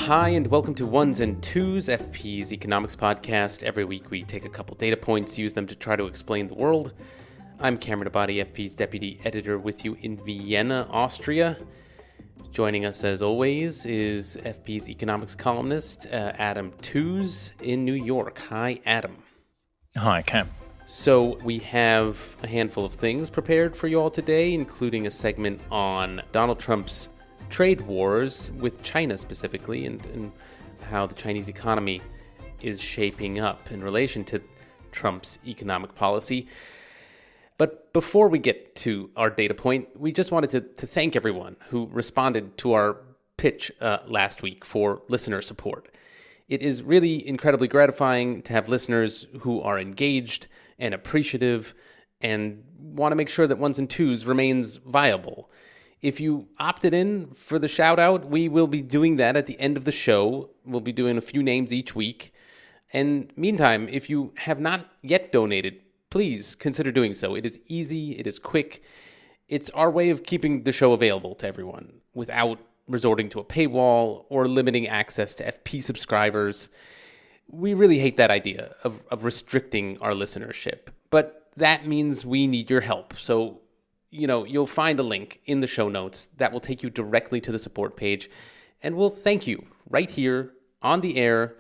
Hi, and welcome to Ones and Tooze, FP's economics podcast. Every week we take a couple data points, use them to try to explain the world. I'm Cameron Abadi, FP's deputy editor, with you in Vienna, Austria. Joining us, as always, is FP's economics columnist, Adam Tooze, in New York. Hi, Adam. Hi, Cam. So we have a handful of things prepared for you all today, including a segment on Donald Trump's trade wars with China specifically, and how the Chinese economy is shaping up in relation to Trump's economic policy. But before we get to our data point, we just wanted to thank everyone who responded to our pitch last week for listener support. It is really incredibly gratifying to have listeners who are engaged and appreciative and want to make sure that Ones and Tooze remains viable. If you opted in for the shout out, we will be doing that at the end of the show. We'll be doing a few names each week. And meantime, if you have not yet donated, please consider doing so. It is easy, it is quick. It's our way of keeping the show available to everyone without resorting to a paywall or limiting access to FP subscribers. We really hate that idea of restricting our listenership, but that means we need your help. So, you'll find a link in the show notes that will take you directly to the support page, and we'll thank you right here on the air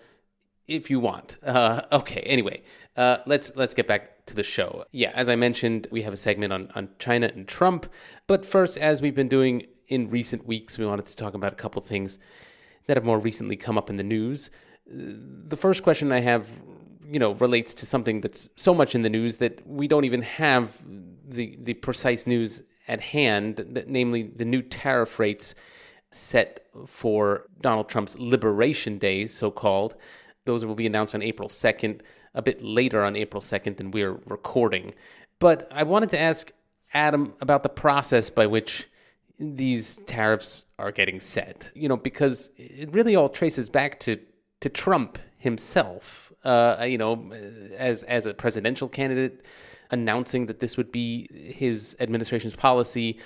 if you want. Anyway, let's get back to the show. Yeah, as I mentioned, we have a segment on China and Trump, but first, as we've been doing in recent weeks, we wanted to talk about a couple things that have more recently come up in the news. The first question I have, relates to something that's so much in the news that we don't even have the precise news at hand, namely the new tariff rates set for Donald Trump's Liberation Day, so-called. Those will be announced on April 2nd, a bit later on April 2nd than we're recording. But I wanted to ask Adam about the process by which these tariffs are getting set, because it really all traces back to Trump himself, as a presidential candidate, announcing that this would be his administration's policy,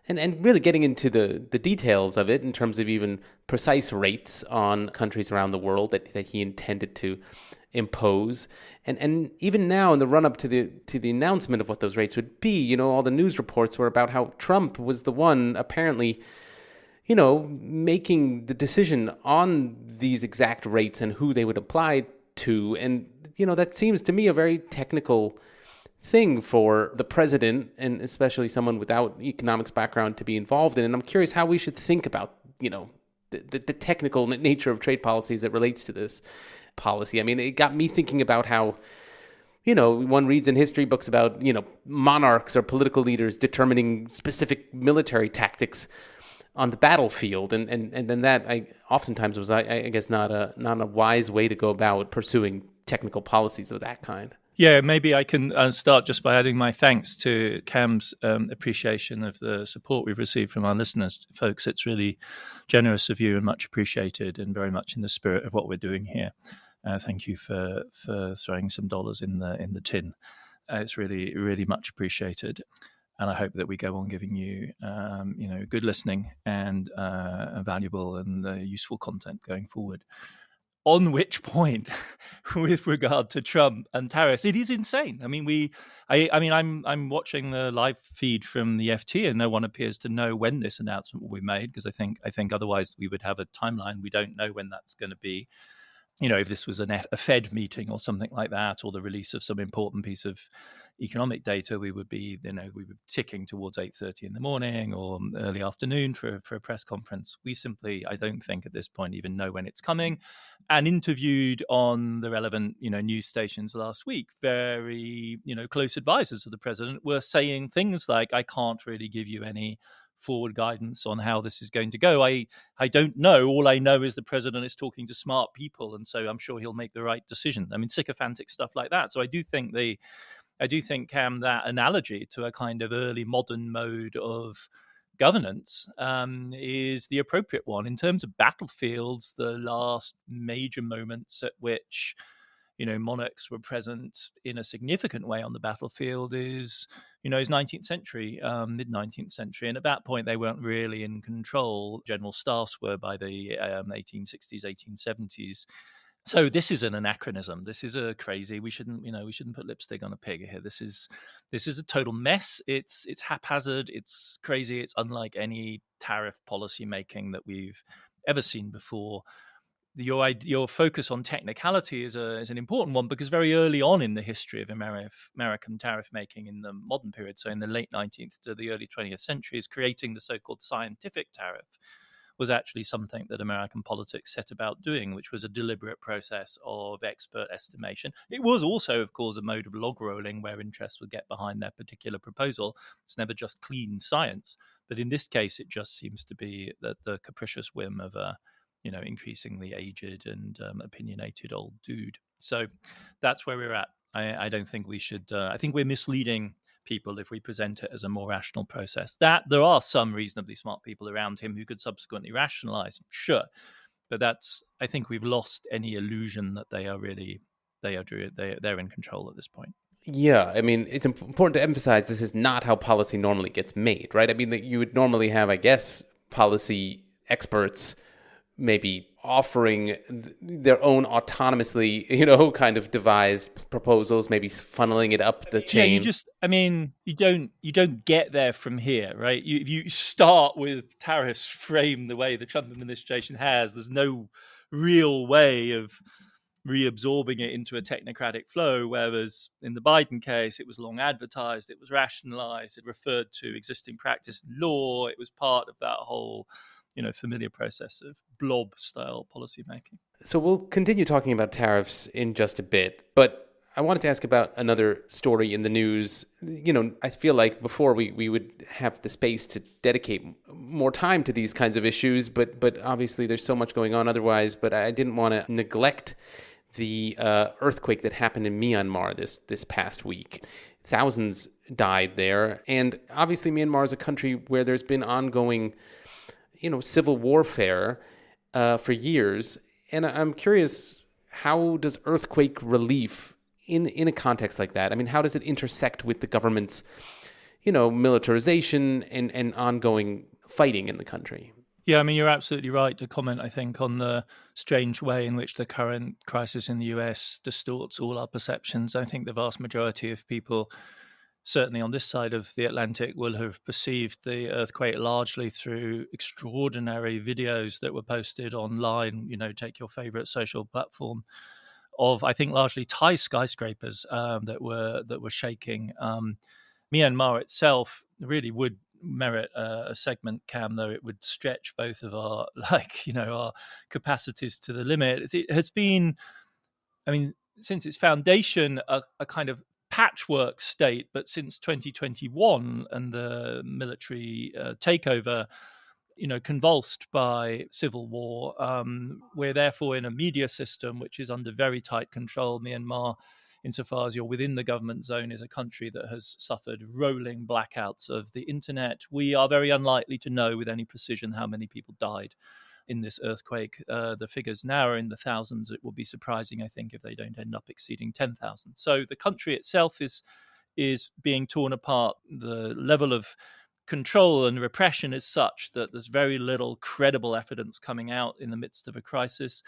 and really getting into the details of it in terms of even precise rates on countries around the world that he intended to impose. And even now, in the run-up to the announcement of what those rates would be, all the news reports were about how Trump was the one apparently making the decision on these exact rates and who they would apply to. And, that seems to me a very technical thing for the president, and especially someone without economics background, to be involved in. And I'm curious how we should think about, the technical nature of trade policy as it relates to this policy. I mean, it got me thinking about how, one reads in history books about, monarchs or political leaders determining specific military tactics on the battlefield, and then that oftentimes was, I guess, not a wise way to go about pursuing technical policies of that kind. Yeah, maybe I can start just by adding my thanks to Cam's appreciation of the support we've received from our listeners. Folks, it's really generous of you and much appreciated, and very much in the spirit of what we're doing here. Thank you for throwing some dollars in the tin. It's really, really much appreciated. And I hope that we go on giving you, good listening and valuable and useful content going forward. On which point, with regard to Trump and tariffs, it is insane. I mean, I'm watching the live feed from the FT, and no one appears to know when this announcement will be made, because I think otherwise we would have a timeline. We don't know when that's going to be. If this was a Fed meeting or something like that, or the release of some important piece of economic data, we would be ticking towards 8:30 in the morning or early afternoon for a press conference. We simply, I don't think at this point, even know when it's coming. And interviewed on the relevant, news stations last week, very, close advisors of the president were saying things like, I can't really give you any forward guidance on how this is going to go. I don't know. All I know is the president is talking to smart people, and so I'm sure he'll make the right decision. I mean, sycophantic stuff like that. So I do think, Cam, that analogy to a kind of early modern mode of governance is the appropriate one. In terms of battlefields, the last major moments at which monarchs were present in a significant way on the battlefield is 19th century, mid 19th century, and at that point they weren't really in control. General staffs were by the 1860s, 1870s. So this is an anachronism. This is a crazy. We shouldn't put lipstick on a pig here. This is a total mess. It's haphazard. It's crazy. It's unlike any tariff policy making that we've ever seen before. Your focus on technicality is an important one, because very early on in the history of American tariff making in the modern period, so in the late 19th to the early 20th centuries, creating the so-called scientific tariff was actually something that American politics set about doing, which was a deliberate process of expert estimation. It was also, of course, a mode of log rolling where interests would get behind their particular proposal. It's never just clean science. But in this case, it just seems to be that the capricious whim of a increasingly aged and opinionated old dude. So that's where we're at. I don't think we should. I think we're misleading people if we present it as a more rational process. That there are some reasonably smart people around him who could subsequently rationalize, sure, but I think we've lost any illusion that they're in control at this point. Yeah, I mean, it's important to emphasize this is not how policy normally gets made, right? I mean, that you would normally have, I guess, policy experts maybe offering their own autonomously, kind of devised proposals, maybe funneling it up the chain. You don't get there from here, right? You start with tariffs framed the way the Trump administration has. There's no real way of reabsorbing it into a technocratic flow, whereas in the Biden case, it was long advertised, it was rationalized, it referred to existing practice and law, it was part of that whole familiar process of blob-style policymaking. So we'll continue talking about tariffs in just a bit, but I wanted to ask about another story in the news. I feel like before we would have the space to dedicate more time to these kinds of issues, but obviously there's so much going on otherwise. But I didn't want to neglect the earthquake that happened in Myanmar this past week. Thousands died there, and obviously Myanmar is a country where there's been ongoing civil warfare for years. And I'm curious, how does earthquake relief in a context like that, I mean, how does it intersect with the government's, militarization and ongoing fighting in the country? Yeah, I mean, you're absolutely right to comment, I think, on the strange way in which the current crisis in the US distorts all our perceptions. I think the vast majority of people, certainly on this side of the Atlantic, will have perceived the earthquake largely through extraordinary videos that were posted online, take your favorite social platform, of, I think, largely Thai skyscrapers that were shaking. Myanmar itself really would merit a segment, Cam, though it would stretch both of our our capacities to the limit. It has been, I mean, since its foundation, a kind of patchwork state, but since 2021 and the military takeover, convulsed by civil war, we're therefore in a media system which is under very tight control. Myanmar, insofar as you're within the government zone, is a country that has suffered rolling blackouts of the internet. We are very unlikely to know with any precision how many people died in this earthquake. The figures now are in the thousands. It will be surprising, I think, if they don't end up exceeding 10,000. So the country itself is being torn apart. The level of control and repression is such that there's very little credible evidence coming out in the midst of a crisis.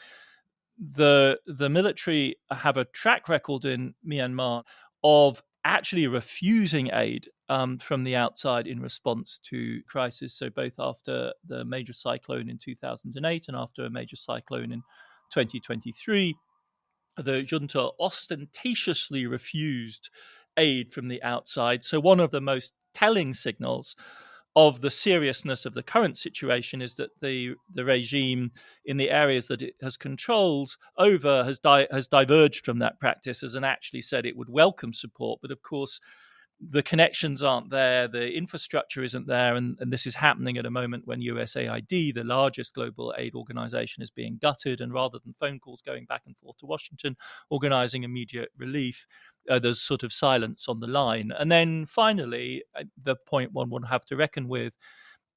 The military have a track record in Myanmar of actually refusing aid from the outside in response to crisis. So both after the major cyclone in 2008 and after a major cyclone in 2023, the junta ostentatiously refused aid from the outside. So one of the most telling signals of the seriousness of the current situation is that the regime in the areas that it has controlled over has diverged from that practice, and actually said it would welcome support. But of course, the connections aren't there, the infrastructure isn't there, and this is happening at a moment when USAID, the largest global aid organization, is being gutted, and rather than phone calls going back and forth to Washington, organizing immediate relief, there's sort of silence on the line. And then finally, the point one would have to reckon with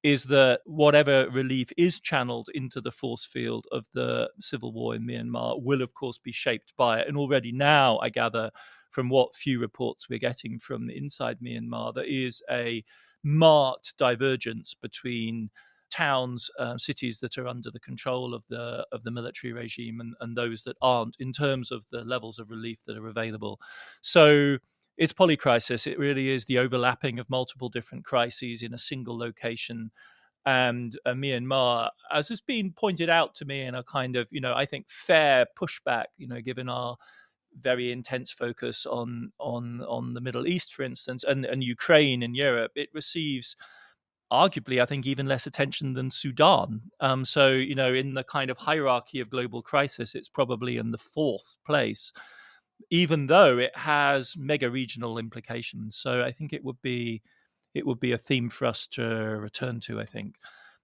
is that whatever relief is channeled into the force field of the civil war in Myanmar will, of course, be shaped by it. And already now, I gather from what few reports we're getting from inside Myanmar, there is a marked divergence between towns, cities that are under the control of the military regime and those that aren't, in terms of the levels of relief that are available. So it's polycrisis. It really is the overlapping of multiple different crises in a single location. And Myanmar, as has been pointed out to me in a kind of, I think fair pushback, given our very intense focus on the Middle East, for instance, and Ukraine and Europe, it receives arguably, I think, even less attention than Sudan. So, in the kind of hierarchy of global crisis, it's probably in the fourth place, even though it has mega regional implications. So I think it would be a theme for us to return to, I think,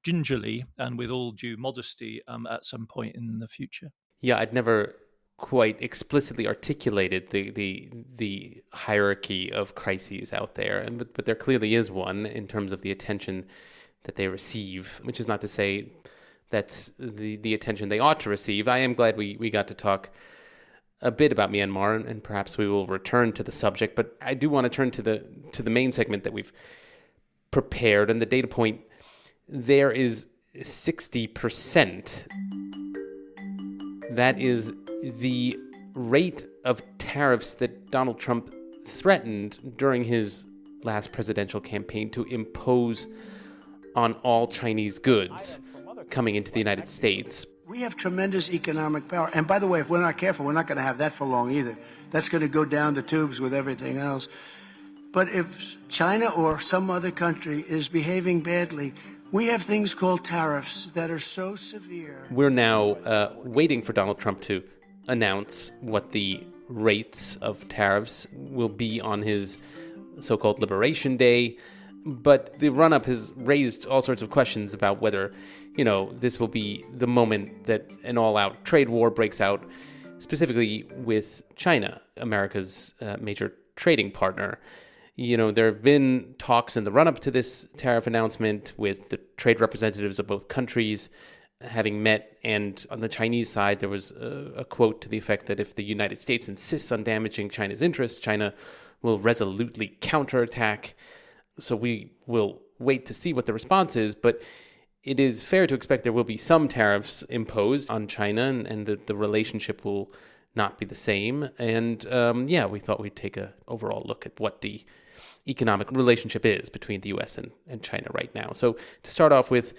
gingerly and with all due modesty at some point in the future. Yeah, I'd never quite explicitly articulated the hierarchy of crises out there, but there clearly is one in terms of the attention that they receive, which is not to say that's the attention they ought to receive. I am glad we got to talk a bit about Myanmar, and perhaps we will return to the subject, but I do want to turn to the main segment that we've prepared, and the data point there is 60%. That is the rate of tariffs that Donald Trump threatened during his last presidential campaign to impose on all Chinese goods coming into the United States. We have tremendous economic power. And by the way, if we're not careful, we're not going to have that for long either. That's going to go down the tubes with everything else. But if China or some other country is behaving badly, we have things called tariffs that are so severe. We're now waiting for Donald Trump to announce what the rates of tariffs will be on his so-called Liberation Day. But the run-up has raised all sorts of questions about whether, this will be the moment that an all-out trade war breaks out, specifically with China, America's major trading partner. There have been talks in the run-up to this tariff announcement with the trade representatives of both countries having met, and on the Chinese side, there was a quote to the effect that if the United States insists on damaging China's interests, China will resolutely counterattack. So we will wait to see what the response is, but it is fair to expect there will be some tariffs imposed on China, and the relationship will not be the same. And we thought we'd take an overall look at what the economic relationship is between the U.S. and China right now. So to start off with,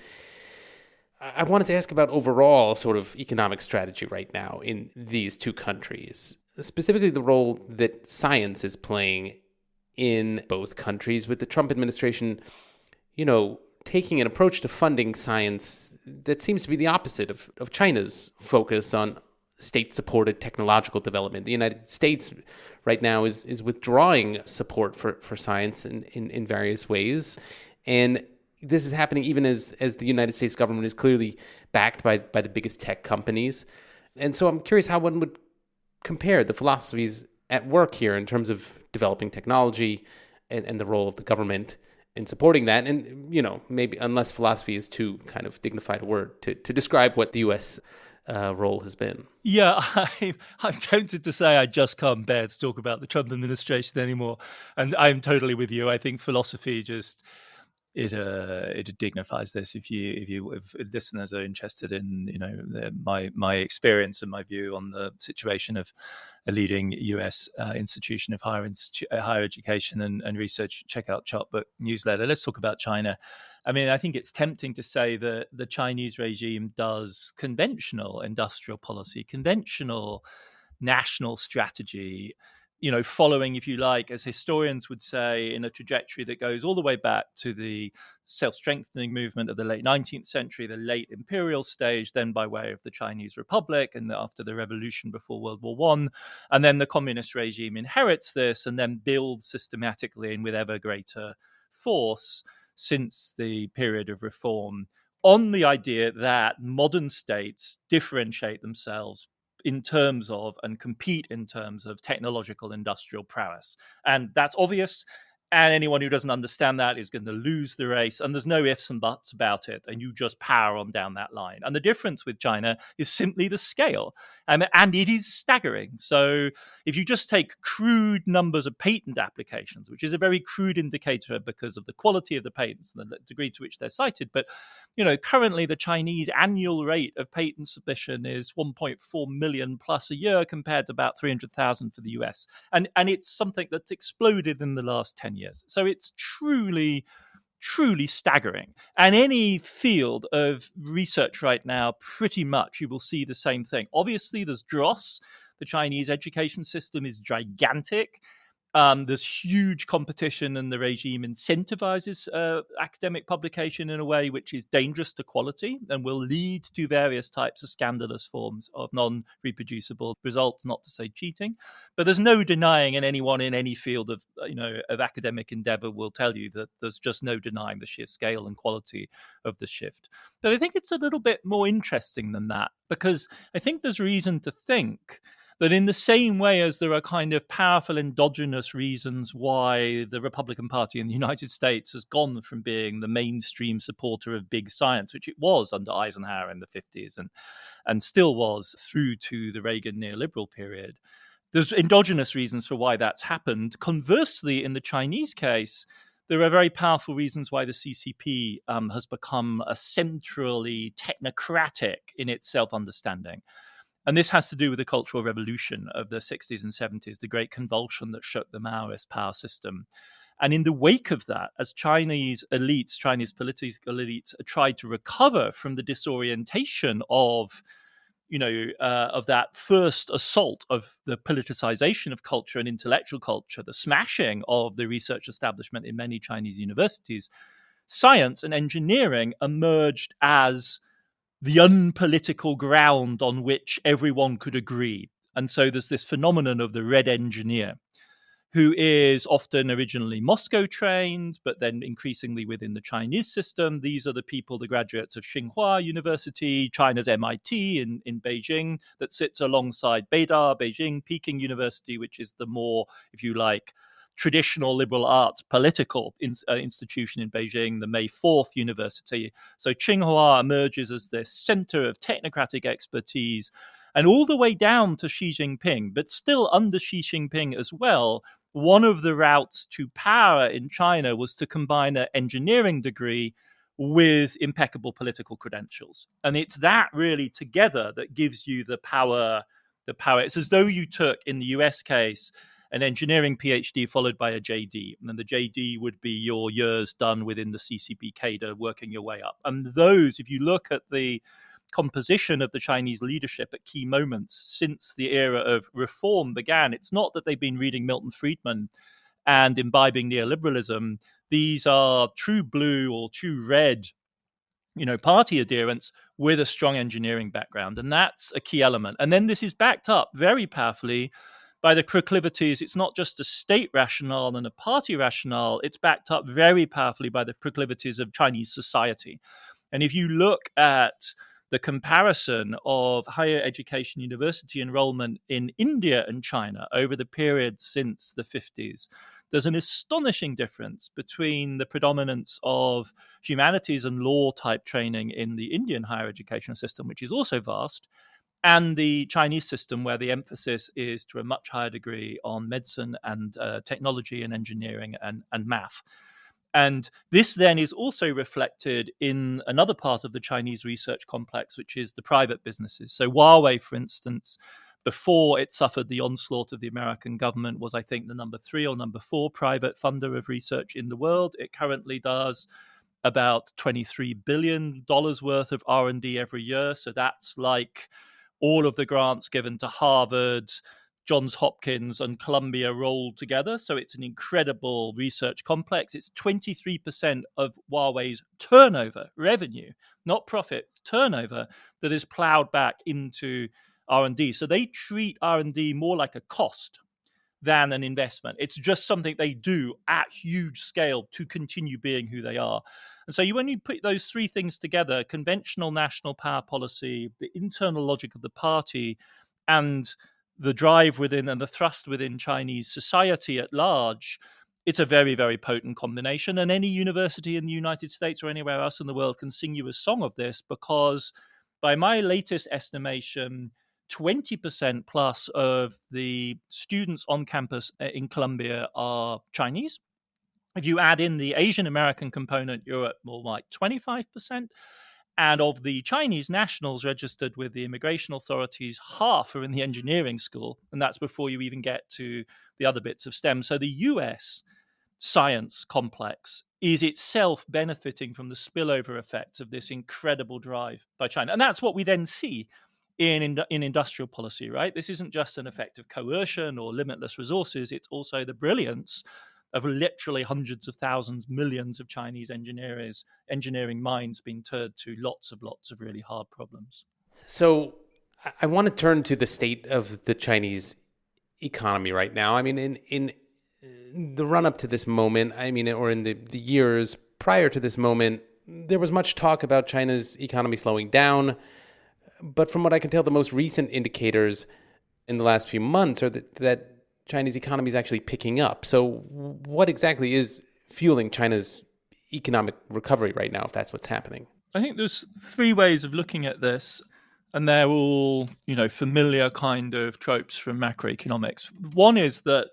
I wanted to ask about overall sort of economic strategy right now in these two countries, specifically the role that science is playing in both countries, with the Trump administration, taking an approach to funding science that seems to be the opposite of China's focus on state-supported technological development. The United States right now is withdrawing support for science in various ways. And this is happening even as the United States government is clearly backed by the biggest tech companies. And so I'm curious how one would compare the philosophies at work here in terms of developing technology and the role of the government in supporting that. And, maybe unless philosophy is too kind of dignified a word to describe what the U.S. Role has been. Yeah, I'm tempted to say I just can't bear to talk about the Trump administration anymore. And I'm totally with you. I think philosophy just... It dignifies this. If listeners are interested in my experience and my view on the situation of a leading U.S. institution of higher education and research, check out Chartbook newsletter. Let's talk about China. I mean, I think it's tempting to say that the Chinese regime does conventional industrial policy, conventional national strategy, following, if you like, as historians would say, in a trajectory that goes all the way back to the self-strengthening movement of the late 19th century, the late imperial stage, then by way of the Chinese Republic, and after the revolution before World War I. And then the communist regime inherits this and then builds systematically and with ever greater force since the period of reform on the idea that modern states differentiate themselves in terms of and compete in terms of technological industrial prowess. And that's obvious. And anyone who doesn't understand that is going to lose the race. And there's no ifs and buts about it. And you just power on down that line. And the difference with China is simply the scale. And it is staggering. So if you just take crude numbers of patent applications, which is a very crude indicator because of the quality of the patents and the degree to which they're cited. But, currently the Chinese annual rate of patent submission is 1.4 million plus a year compared to about 300,000 for the US. And it's something that's exploded in the last 10 years. So it's truly staggering. And any field of research right now, pretty much you will see the same thing. Obviously, there's dross. The Chinese education system is gigantic. There's huge competition, and the regime incentivizes academic publication in a way which is dangerous to quality and will lead to various types of scandalous forms of non-reproducible results, not to say cheating. But there's no denying, and anyone in any field of academic endeavor will tell you that there's just no denying the sheer scale and quality of the shift. But I think it's a little bit more interesting than that, because I think there's reason to think that in the same way as there are kind of powerful endogenous reasons why the Republican Party in the United States has gone from being the mainstream supporter of big science, which it was under Eisenhower in the 50s and still was through to the Reagan neoliberal period, there's endogenous reasons for why that's happened. Conversely, in the Chinese case, there are very powerful reasons why the CCP has become a centrally technocratic in its self-understanding. And this has to do with the Cultural Revolution of the 60s and 70s, the great convulsion that shook the Maoist power system. And in the wake of that, as Chinese political elites tried to recover from the disorientation of that first assault of the politicization of culture and intellectual culture, the smashing of the research establishment in many Chinese universities, science and engineering emerged as the unpolitical ground on which everyone could agree. And so there's this phenomenon of the red engineer, who is often originally Moscow trained, but then increasingly within the Chinese system. These are the people, the graduates of Tsinghua University, China's MIT in Beijing, that sits alongside Beijing, Peking University, which is the more, if you like, traditional liberal arts political institution in Beijing, the May 4th University. So Tsinghua emerges as the center of technocratic expertise, and all the way down to Xi Jinping, but still under Xi Jinping as well. One of the routes to power in China was to combine an engineering degree with impeccable political credentials. And it's that really together that gives you the power. It's as though you took, in the US case, an engineering PhD followed by a JD. And then the JD would be your years done within the CCP cadre, working your way up. And those, if you look at the composition of the Chinese leadership at key moments since the era of reform began, it's not that they've been reading Milton Friedman and imbibing neoliberalism. These are true blue or true red party adherents with a strong engineering background. And that's a key element. And then this is backed up very powerfully by the proclivities. It's not just a state rationale and a party rationale. It's backed up very powerfully by the proclivities of Chinese society. And if you look at the comparison of higher education university enrollment in India and China over the period since the 50s, there's an astonishing difference between the predominance of humanities and law type training in the Indian higher education system, which is also vast, and the Chinese system, where the emphasis is to a much higher degree on medicine and technology and engineering and math. And this then is also reflected in another part of the Chinese research complex, which is the private businesses. So Huawei, for instance, before it suffered the onslaught of the American government, was, I think, the number 3 or number 4 private funder of research in the world. It currently does about $23 billion worth of R&D every year. So that's like all of the grants given to Harvard, Johns Hopkins, and Columbia rolled together. So it's an incredible research complex. It's 23% of Huawei's turnover, revenue, not profit, turnover, that is plowed back into R&D. So they treat R&D more like a cost than an investment. It's just something they do at huge scale to continue being who they are. And so when you put those three things together, conventional national power policy, the internal logic of the party, and the drive within and the thrust within Chinese society at large, it's a very, very potent combination. And any university in the United States or anywhere else in the world can sing you a song of this, because by my latest estimation, 20% plus of the students on campus in Columbia are Chinese. If you add in the Asian American component, you're at more like 25%. And of the Chinese nationals registered with the immigration authorities, half are in the engineering school. And that's before you even get to the other bits of STEM. So the US science complex is itself benefiting from the spillover effects of this incredible drive by China. And that's what we then see in industrial policy, right? This isn't just an effect of coercion or limitless resources. It's also the brilliance of literally hundreds of thousands, millions of Chinese engineering minds being turned to lots of really hard problems. So I want to turn to the state of the Chinese economy right now. I mean, in the run-up to this moment, or in the years prior to this moment, there was much talk about China's economy slowing down. But from what I can tell, the most recent indicators in the last few months are that Chinese economy is actually picking up. So what exactly is fueling China's economic recovery right now, if that's what's happening? I think there's three ways of looking at this, and they're all, familiar kind of tropes from macroeconomics. One is that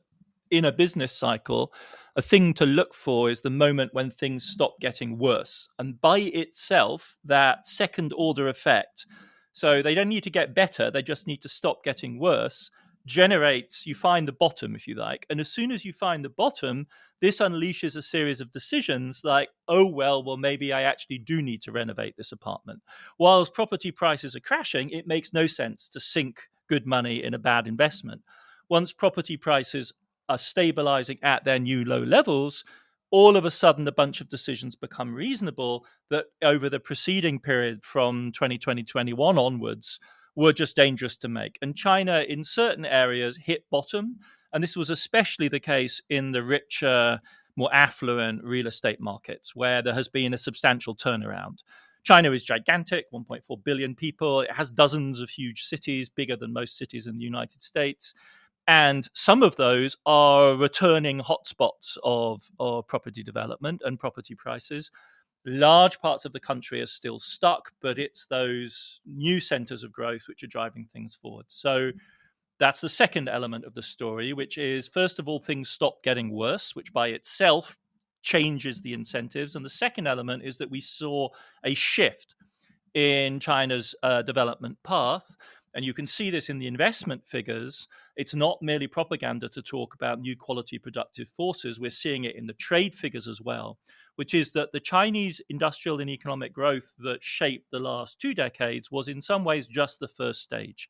in a business cycle, a thing to look for is the moment when things stop getting worse. And by itself, that second order effect, so they don't need to get better, they just need to stop getting worse, generates, you find the bottom, if you like. And as soon as you find the bottom, this unleashes a series of decisions like, well, maybe I actually do need to renovate this apartment. Whilst property prices are crashing, it makes no sense to sink good money in a bad investment. Once property prices are stabilizing at their new low levels, all of a sudden a bunch of decisions become reasonable that over the preceding period from 2020-21 onwards were just dangerous to make. And China, in certain areas, hit bottom. And this was especially the case in the richer, more affluent real estate markets, where there has been a substantial turnaround. China is gigantic, 1.4 billion people. It has dozens of huge cities, bigger than most cities in the United States. And some of those are returning hotspots of property development and property prices. Large parts of the country are still stuck, but it's those new centers of growth which are driving things forward. So that's the second element of the story, which is, first of all, things stop getting worse, which by itself changes the incentives. And the second element is that we saw a shift in China's development path. And you can see this in the investment figures. It's not merely propaganda to talk about new quality productive forces. We're seeing it in the trade figures as well, which is that the Chinese industrial and economic growth that shaped the last 2 decades was in some ways just the first stage.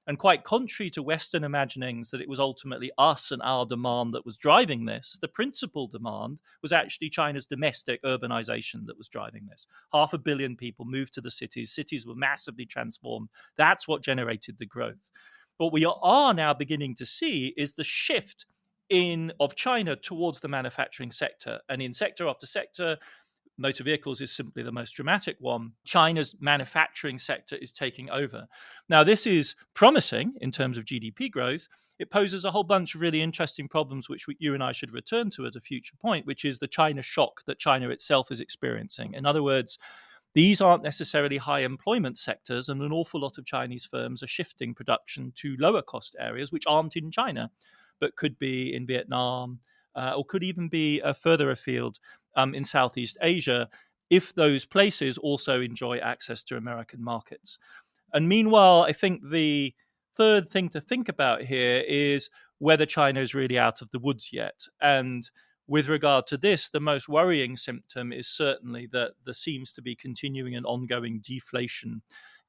And quite contrary to Western imaginings that it was ultimately us and our demand that was driving this, the principal demand was actually China's domestic urbanization that was driving this. 500 million people moved to the cities. Cities were massively transformed. That's what generated the growth. What we are now beginning to see is the shift of China towards the manufacturing sector. And in sector after sector, motor vehicles is simply the most dramatic one. China's manufacturing sector is taking over. Now, this is promising in terms of GDP growth. It poses a whole bunch of really interesting problems, which you and I should return to at a future point, which is the China shock that China itself is experiencing. In other words, these aren't necessarily high employment sectors, and an awful lot of Chinese firms are shifting production to lower cost areas, which aren't in China, but could be in Vietnam, or could even be further afield in Southeast Asia, if those places also enjoy access to American markets. And meanwhile, I think the third thing to think about here is whether China is really out of the woods yet. And with regard to this, the most worrying symptom is certainly that there seems to be continuing and ongoing deflation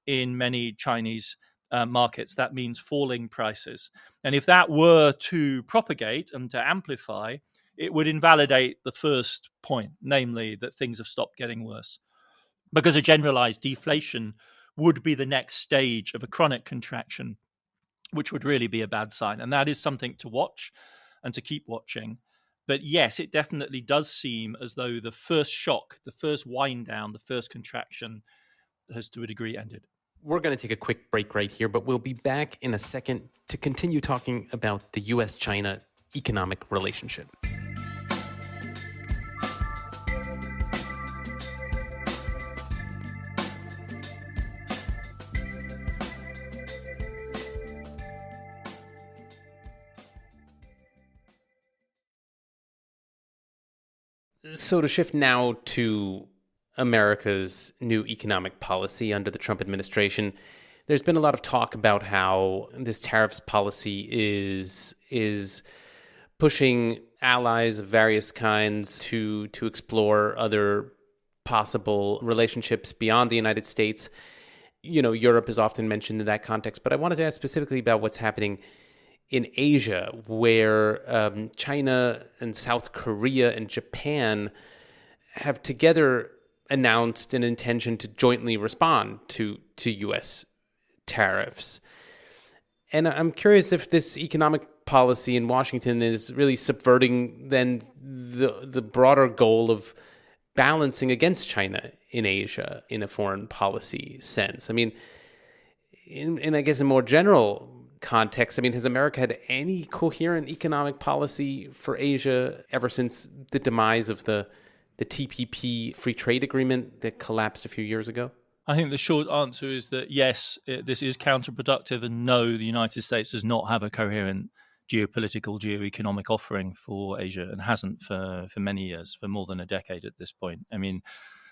in many Chinese markets. That means falling prices. And if that were to propagate and to amplify, it would invalidate the first point, namely that things have stopped getting worse. Because a generalized deflation would be the next stage of a chronic contraction, which would really be a bad sign. And that is something to watch and to keep watching. But yes, it definitely does seem as though the first shock, the first wind down, the first contraction has to a degree ended. We're going to take a quick break right here, but we'll be back in a second to continue talking about the U.S.-China economic relationship. So to shift now to America's new economic policy under the Trump administration, there's been a lot of talk about how this tariffs policy is pushing allies of various kinds to explore other possible relationships beyond the United States. You know, Europe is often mentioned in that context, but I wanted to ask specifically about what's happening in Asia, where China and South Korea and Japan have together announced an intention to jointly respond to U.S. tariffs. And I'm curious if this economic policy in Washington is really subverting then the broader goal of balancing against China in Asia in a foreign policy sense. I mean, in I guess a more general context, I mean, has America had any coherent economic policy for Asia ever since the demise of the TPP free trade agreement that collapsed a few years ago? I think the short answer is that yes, this is counterproductive, and no, the United States does not have a coherent geopolitical, geoeconomic offering for Asia, and hasn't for many years, for more than a decade at this point. I mean,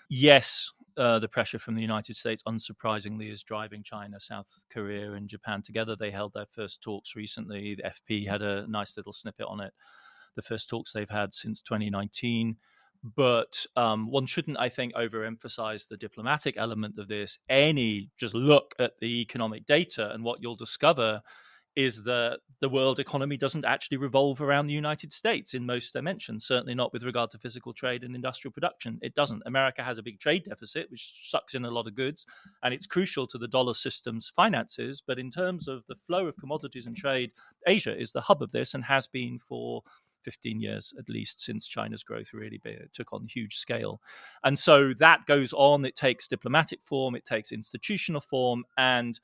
yes, the pressure from the United States, unsurprisingly, is driving China, South Korea, and Japan together. They held their first talks recently. The FP had a nice little snippet on it. The first talks they've had since 2019. But one shouldn't, I think, overemphasize the diplomatic element of this. Just look at the economic data, and what you'll discover is that the world economy doesn't actually revolve around the United States in most dimensions, certainly not with regard to physical trade and industrial production. It doesn't. America has a big trade deficit, which sucks in a lot of goods, and it's crucial to the dollar system's finances. But in terms of the flow of commodities and trade, Asia is the hub of this and has been for 15 years at least, since China's growth really took on huge scale. And so that goes on. It takes diplomatic form, it takes institutional form, and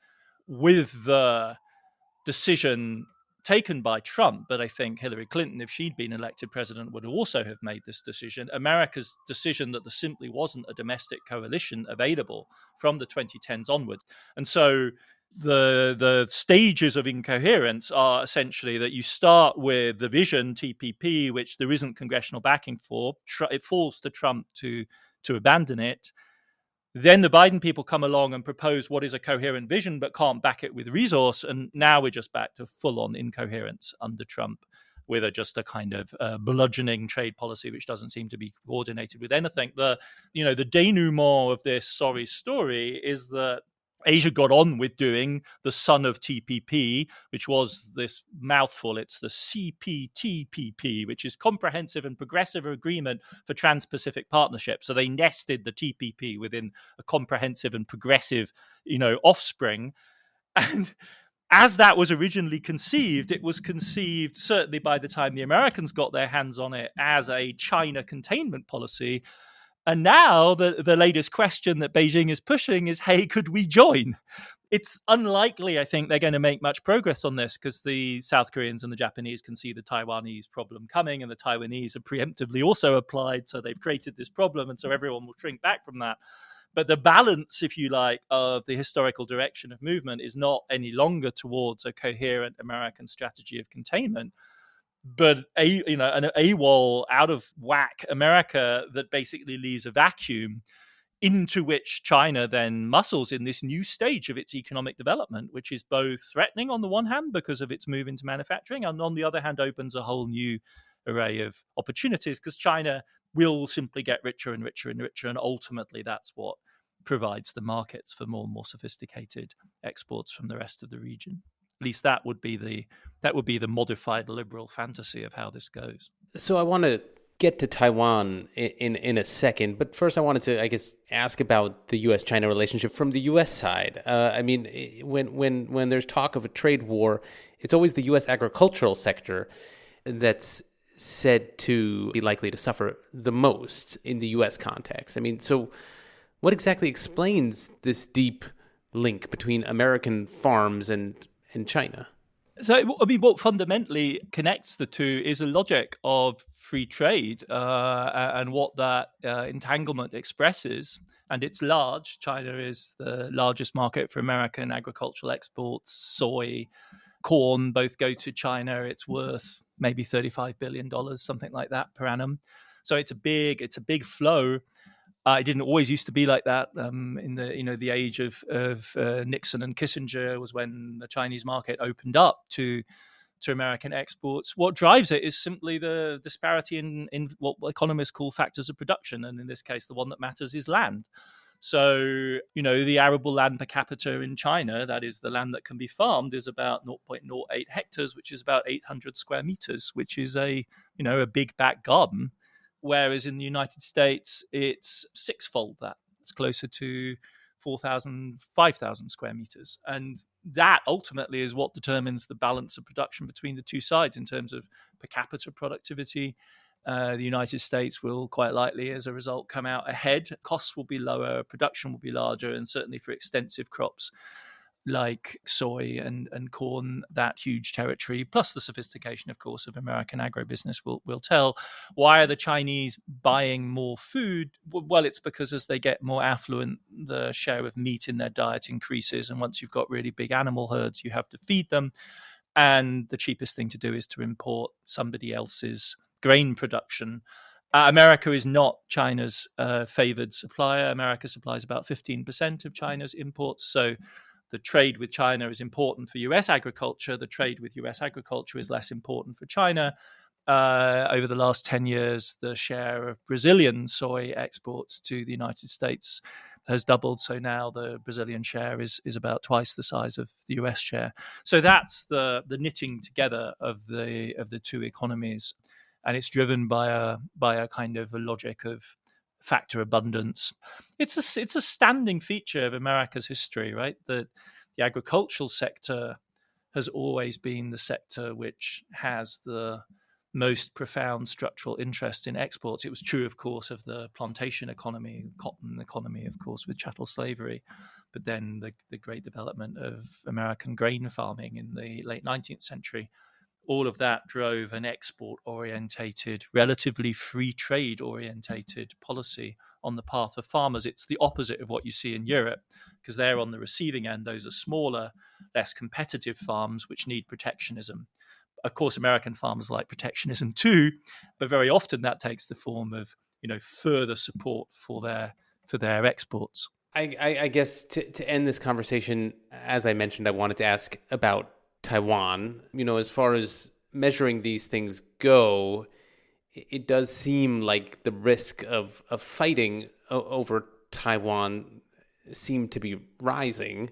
with the decision taken by Trump, but I think Hillary Clinton, if she'd been elected president, would also have made this decision. America's decision that there simply wasn't a domestic coalition available from the 2010s onwards. And so the stages of incoherence are essentially that you start with the vision TPP, which there isn't congressional backing for. It falls to Trump to abandon it. Then the Biden people come along and propose what is a coherent vision, but can't back it with resource. And now we're just back to full-on incoherence under Trump, with just a kind of bludgeoning trade policy, which doesn't seem to be coordinated with anything. The denouement of this sorry story is that Asia got on with doing the son of TPP, which was this mouthful. It's the CPTPP, which is Comprehensive and Progressive Agreement for Trans-Pacific Partnership. So they nested the TPP within a comprehensive and progressive, offspring. And as that was originally conceived, it was conceived, certainly by the time the Americans got their hands on it, as a China containment policy. And now the latest question that Beijing is pushing is, hey, could we join? It's unlikely, I think, they're going to make much progress on this, because the South Koreans and the Japanese can see the Taiwanese problem coming, and the Taiwanese have preemptively also applied. So they've created this problem, and so everyone will shrink back from that. But the balance, if you like, of the historical direction of movement is not any longer towards a coherent American strategy of containment, but an AWOL, out of whack America that basically leaves a vacuum into which China then muscles in this new stage of its economic development, which is both threatening on the one hand because of its move into manufacturing, and on the other hand opens a whole new array of opportunities, because China will simply get richer and richer and richer, and ultimately that's what provides the markets for more and more sophisticated exports from the rest of the region. At least that would be the modified liberal fantasy of how this goes. So I want to get to Taiwan in a second, but first I wanted to, I guess, ask about the U.S.-China relationship from the U.S. side. I mean, when there's talk of a trade war, it's always the U.S. agricultural sector that's said to be likely to suffer the most in the U.S. context. I mean, so what exactly explains this deep link between American farms and China? So, I mean, what fundamentally connects the two is a logic of free trade and what that entanglement expresses. And it's large. China is the largest market for American agricultural exports. Soy, corn, both go to China. It's worth maybe $35 billion, something like that, per annum. So it's a big flow. It didn't always used to be like that. In the age of Nixon and Kissinger was when the Chinese market opened up to American exports. What drives it is simply the disparity in what economists call factors of production, and in this case, the one that matters is land. So, the arable land per capita in China, that is the land that can be farmed, is about 0.08 hectares, which is about 800 square meters, which is a big back garden. Whereas in the United States, it's sixfold that. It's closer to 4,000, 5,000 square meters. And that ultimately is what determines the balance of production between the two sides in terms of per capita productivity. The United States will quite likely, as a result, come out ahead. Costs will be lower, production will be larger, and certainly for extensive crops like soy and corn, that huge territory, plus the sophistication, of course, of American agribusiness will tell. Why are the Chinese buying more food? Well, it's because as they get more affluent, the share of meat in their diet increases. And once you've got really big animal herds, you have to feed them. And the cheapest thing to do is to import somebody else's grain production. America is not China's favored supplier. America supplies about 15% of China's imports. So the trade with China is important for US agriculture. The trade with US agriculture is less important for China. Over the last 10 years, the share of Brazilian soy exports to the United States has doubled. So now the Brazilian share is about twice the size of the US share. So that's the knitting together of the two economies. And it's driven by a kind of a logic of factor abundance. It's a standing feature of America's history, right? That the agricultural sector has always been the sector which has the most profound structural interest in exports. It was true, of course, of the plantation economy, cotton economy, of course, with chattel slavery, but then the great development of American grain farming in the late 19th century. All of that drove an export-orientated, relatively free trade-orientated policy on the part of farmers. It's the opposite of what you see in Europe, because they're on the receiving end. Those are smaller, less competitive farms which need protectionism. Of course, American farmers like protectionism too, but very often that takes the form of further support for their exports. I guess to end this conversation, as I mentioned, I wanted to ask about Taiwan. As far as measuring these things go, it does seem like the risk of fighting over Taiwan seem to be rising.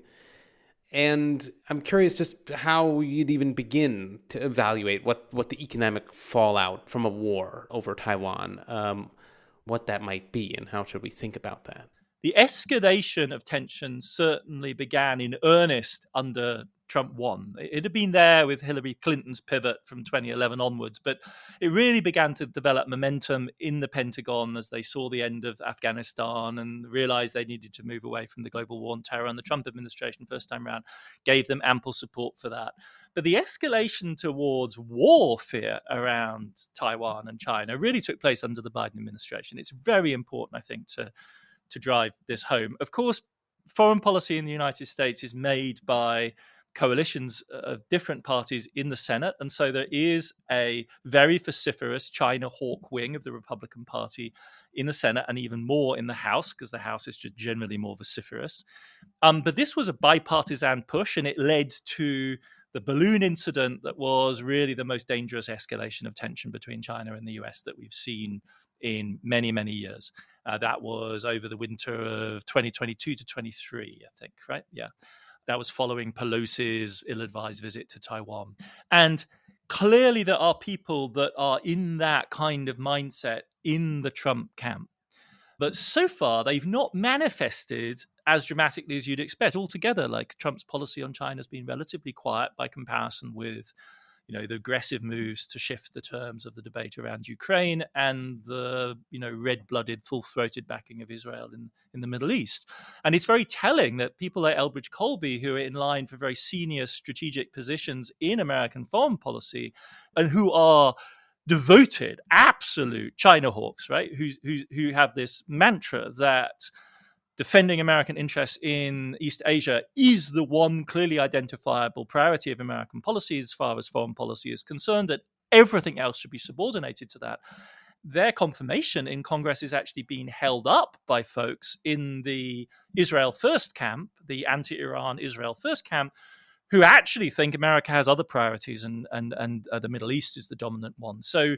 And I'm curious just how you'd even begin to evaluate what the economic fallout from a war over Taiwan, what that might be, and how should we think about that? The escalation of tension certainly began in earnest under Trump won. It had been there with Hillary Clinton's pivot from 2011 onwards, but it really began to develop momentum in the Pentagon as they saw the end of Afghanistan and realized they needed to move away from the global war on terror. And the Trump administration, first time around, gave them ample support for that. But the escalation towards warfare around Taiwan and China really took place under the Biden administration. It's very important, I think, to drive this home. Of course, foreign policy in the United States is made by coalitions of different parties in the Senate. And so there is a very vociferous China hawk wing of the Republican Party in the Senate and even more in the House, because the House is just generally more vociferous. But this was a bipartisan push, and it led to the balloon incident that was really the most dangerous escalation of tension between China and the US that we've seen in many, many years. That was over the winter of 2022 to 23, I think, right? Yeah. That was following Pelosi's ill-advised visit to Taiwan. And clearly there are people that are in that kind of mindset in the Trump camp. But so far, they've not manifested as dramatically as you'd expect altogether. Like Trump's policy on China has been relatively quiet by comparison with the aggressive moves to shift the terms of the debate around Ukraine and the, red-blooded, full-throated backing of Israel in the Middle East. And it's very telling that people like Elbridge Colby, who are in line for very senior strategic positions in American foreign policy and who are devoted, absolute China hawks, right, who have this mantra that defending American interests in East Asia is the one clearly identifiable priority of American policy as far as foreign policy is concerned, that everything else should be subordinated to that. their confirmation in Congress is actually being held up by folks in the Israel First camp, the anti-Iran Israel First camp, who actually think America has other priorities and the Middle East is the dominant one. So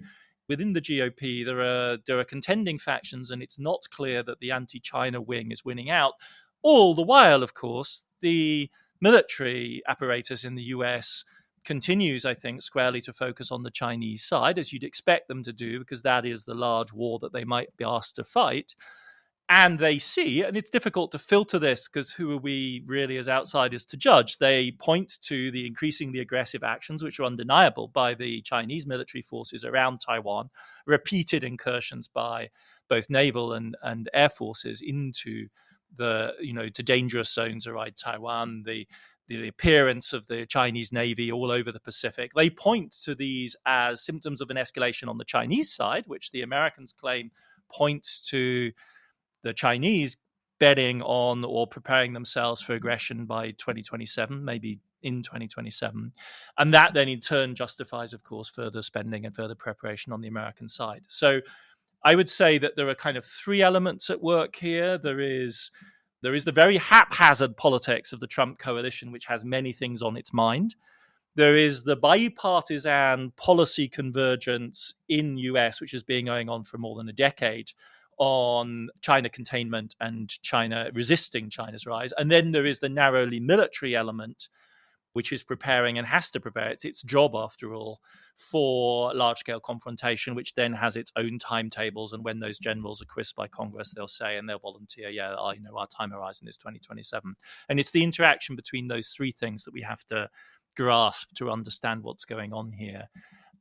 within the GOP, there are contending factions, and it's not clear that the anti-China wing is winning out. All the while, of course, the military apparatus in the US continues, I think, squarely to focus on the Chinese side, as you'd expect them to do, because that is the large war that they might be asked to fight. And they see, and it's difficult to filter this because who are we really as outsiders to judge? They point to the increasingly aggressive actions, which are undeniable, by the Chinese military forces around Taiwan, repeated incursions by both naval and air forces into to dangerous zones around Taiwan, the appearance of the Chinese Navy all over the Pacific. They point to these as symptoms of an escalation on the Chinese side, which the Americans claim points to the Chinese betting on or preparing themselves for aggression by 2027, maybe in 2027. And that then in turn justifies, of course, further spending and further preparation on the American side. So I would say that there are kind of three elements at work here. There is the very haphazard politics of the Trump coalition, which has many things on its mind. There is the bipartisan policy convergence in US, which has been going on for more than a decade, on China containment and China resisting China's rise. And then there is the narrowly military element, which is preparing and has to prepare. It's its job, after all, for large-scale confrontation, which then has its own timetables. And when those generals are crisped by Congress, they'll say, and they'll volunteer, our time horizon is 2027. And it's the interaction between those three things that we have to grasp to understand what's going on here.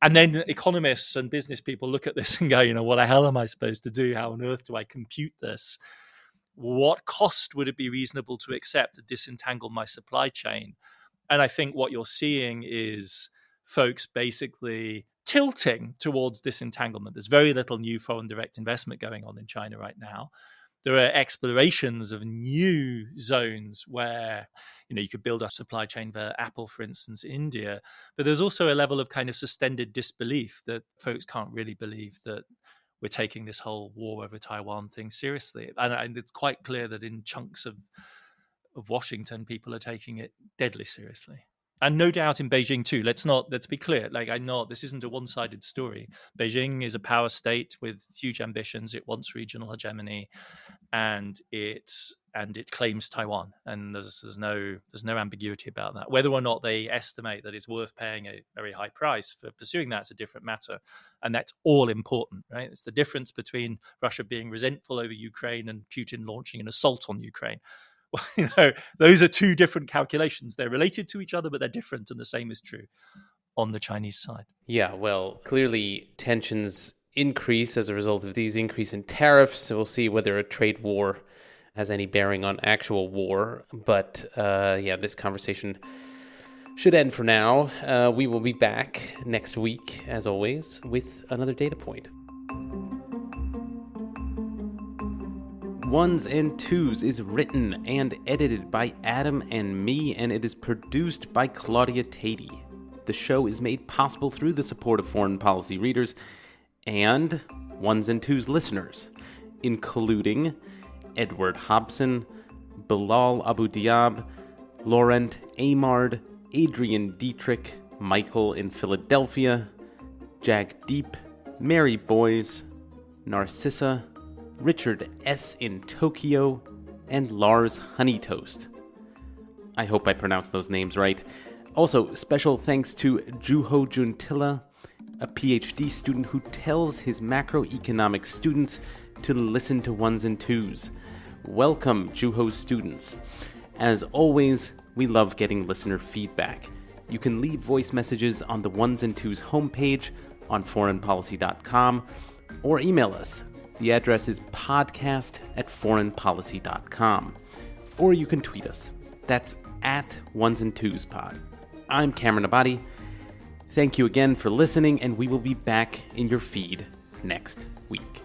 And then economists and business people look at this and go, what the hell am I supposed to do? How on earth do I compute this? What cost would it be reasonable to accept to disentangle my supply chain? And I think what you're seeing is folks basically tilting towards disentanglement. There's very little new foreign direct investment going on in China right now. There are explorations of new zones where, you could build a supply chain for Apple, for instance, in India. But there's also a level of kind of suspended disbelief that folks can't really believe that we're taking this whole war over Taiwan thing seriously. And it's quite clear that in chunks of Washington, people are taking it deadly seriously. And no doubt in Beijing too. Let's be clear. This isn't a one-sided story. Beijing is a power state with huge ambitions. It wants regional hegemony, and it claims Taiwan. And there's no ambiguity about that. Whether or not they estimate that it's worth paying a very high price for pursuing that is a different matter. And that's all important, right? It's the difference between Russia being resentful over Ukraine and Putin launching an assault on Ukraine. Those are two different calculations. They're related to each other, but they're different, and the same is true on the Chinese side. Yeah, well, clearly tensions increase as a result of these increase in tariffs. So we'll see whether a trade war has any bearing on actual war. But this conversation should end for now. We will be back next week, as always, with another data point. Ones and Tooze is written and edited by Adam and me, and it is produced by Claudia Tatey. The show is made possible through the support of foreign policy readers and Ones and Tooze listeners, including Edward Hobson, Bilal Abu Diab, Laurent Amard, Adrian Dietrich, Michael in Philadelphia, Jagdeep, Mary Boys, Narcissa, Richard S. in Tokyo, and Lars Honeytoast. I hope I pronounced those names right. Also, special thanks to Juho Juntila, a PhD student who tells his macroeconomics students to listen to Ones and Tooze. Welcome, Juho's students. As always, we love getting listener feedback. You can leave voice messages on the Ones and Tooze homepage on foreignpolicy.com or email us. The address is podcast@foreignpolicy.com. Or you can tweet us. That's @OnesandTwospod. I'm Cameron Abadi. Thank you again for listening, and we will be back in your feed next week.